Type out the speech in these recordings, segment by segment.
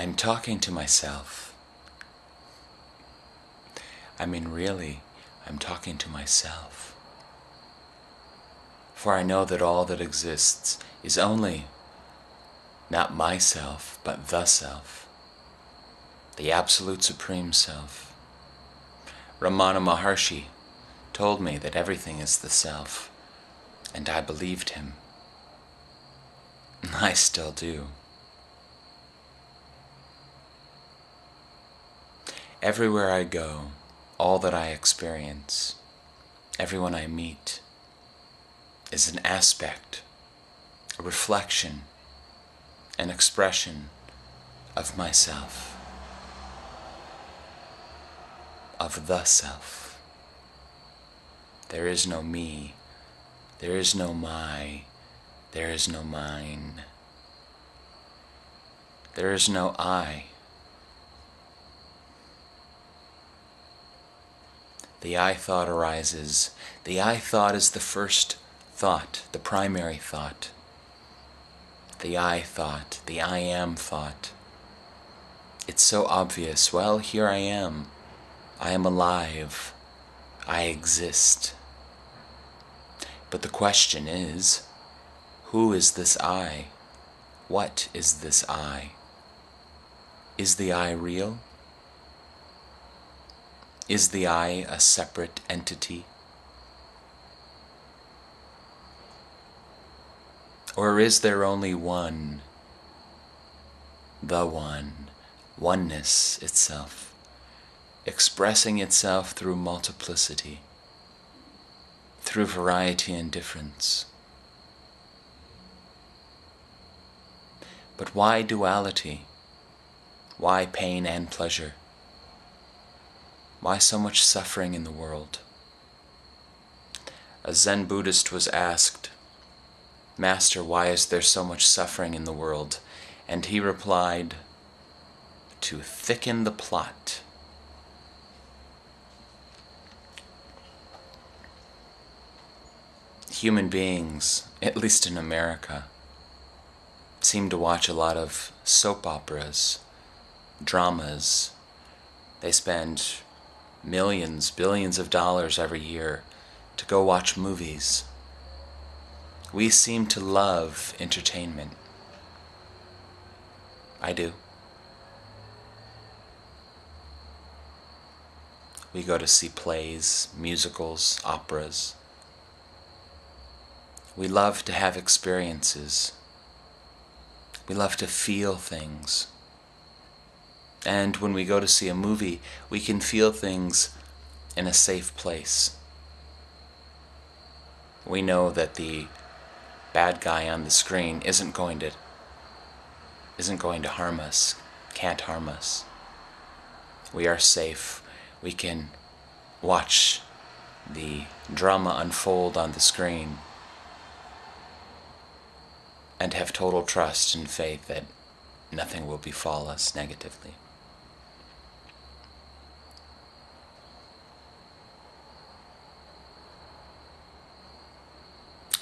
I'm talking to myself. I mean, really, I'm talking to myself. For I know that all that exists is only not myself, but the Self, the Absolute Supreme Self. Ramana Maharshi told me that everything is the Self, and I believed him. I still do. Everywhere I go, all that I experience, everyone I meet, is an aspect, a reflection, an expression of myself, of the Self. There is no me, there is no my, there is no mine, there is no I. The I thought arises. The I thought is the first thought, the primary thought. The I thought, the I am thought. It's so obvious. Well, here I am. I am alive. I exist. But the question is, who is this I? What is this I? Is the I real? Is the I a separate entity? Or is there only one, the one, oneness itself, expressing itself through multiplicity, through variety and difference? But why duality? Why pain and pleasure? Why so much suffering in the world? A Zen Buddhist was asked, "Master, why is there so much suffering in the world?" And he replied, "To thicken the plot." Human beings, at least in America, seem to watch a lot of soap operas, dramas. They spend millions, billions of dollars every year to go watch movies. We seem to love entertainment. I do. We go to see plays, musicals, operas. We love to have experiences. We love to feel things. And when we go to see a movie, we can feel things in a safe place. We know that the bad guy on the screen isn't going to harm us, can't harm us. We are safe. We can watch the drama unfold on the screen and have total trust and faith that nothing will befall us negatively.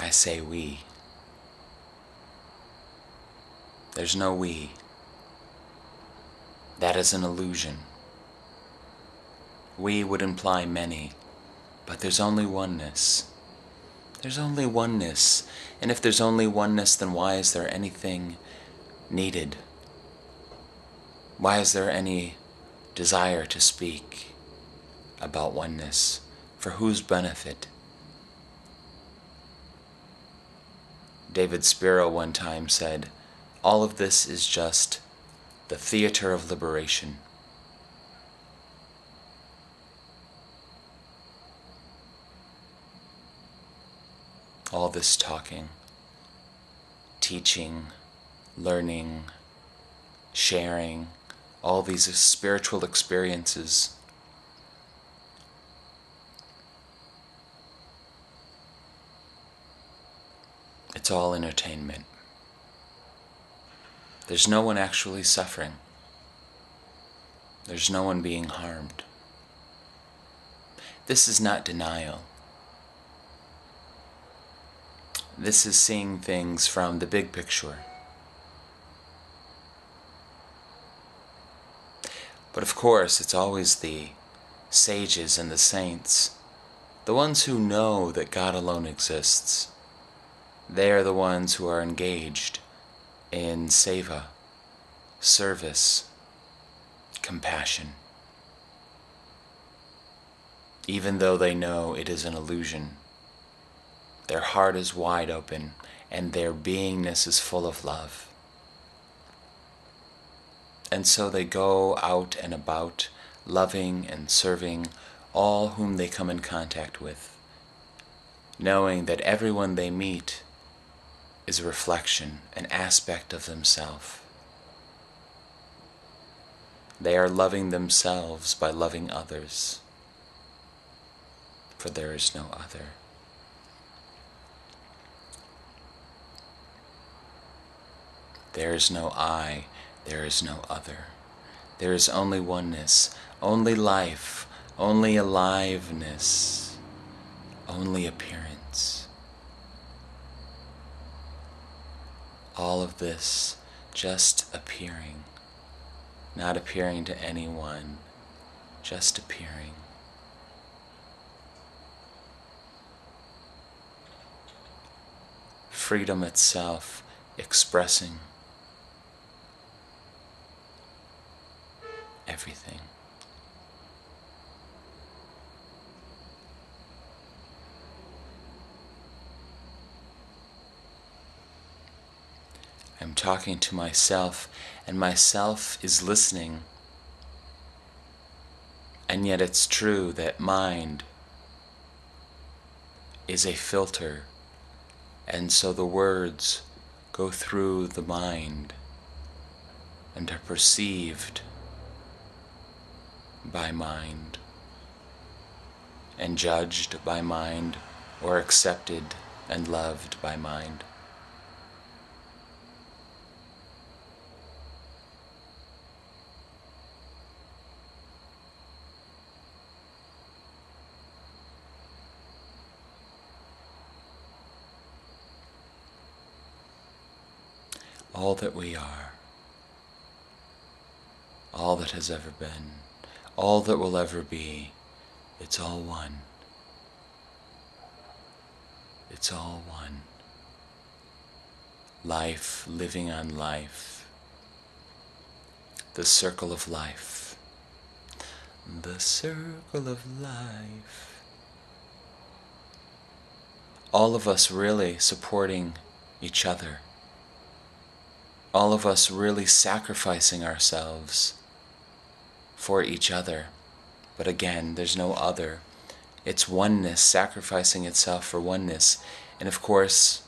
I say we. There's no we. That is an illusion. We would imply many, but there's only oneness. There's only oneness. And if there's only oneness, then why is there anything needed? Why is there any desire to speak about oneness? For whose benefit? David Spiro one time said, "All of this is just the theater of liberation." All this talking, teaching, learning, sharing, all these spiritual experiences, it's all entertainment. There's no one actually suffering. There's no one being harmed. This is not denial. This is seeing things from the big picture. But of course, it's always the sages and the saints, the ones who know that God alone exists. They are the ones who are engaged in seva, service, compassion, even though they know it is an illusion. Their heart is wide open, and their beingness is full of love. And so they go out and about, loving and serving all whom they come in contact with, knowing that everyone they meet is a reflection, an aspect of themselves. They are loving themselves by loving others, for there is no other. There is no I, there is no other. There is only oneness, only life, only aliveness, only appearance. All of this just appearing, not appearing to anyone, just appearing. Freedom itself expressing everything. I'm talking to myself, and myself is listening. And yet it's true that mind is a filter, and so the words go through the mind and are perceived by mind and judged by mind or accepted and loved by mind. All that we are, all that has ever been, all that will ever be, it's all one. It's all one. Life living on life. The circle of life. The circle of life. All of us really supporting each other. All of us really sacrificing ourselves for each other. But again, there's no other. It's oneness sacrificing itself for oneness. And of course,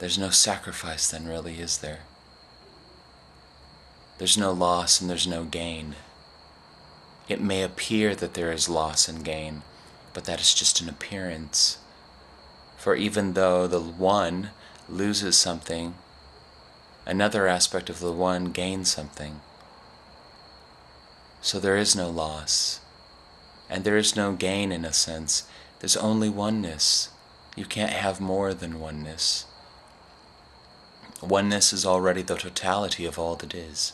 there's no sacrifice then really, is there? There's no loss and there's no gain. It may appear that there is loss and gain, but that is just an appearance. For even though the one loses something, another aspect of the one gains something. So there is no loss, and there is no gain in a sense. There's only oneness. You can't have more than oneness. Oneness is already the totality of all that is.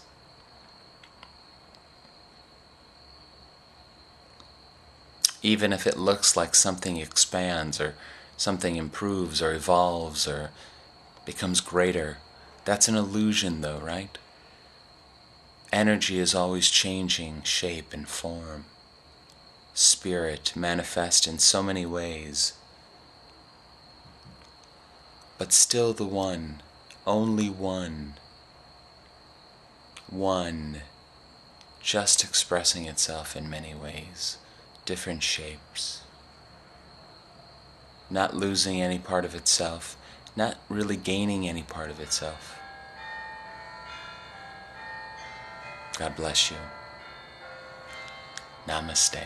Even if it looks like something expands, or something improves, or evolves, or becomes greater, that's an illusion though, right? Energy is always changing shape and form. Spirit manifest in so many ways. But still the one, only one. One, just expressing itself in many ways, different shapes. Not losing any part of itself, not really gaining any part of itself. God bless you. Namaste.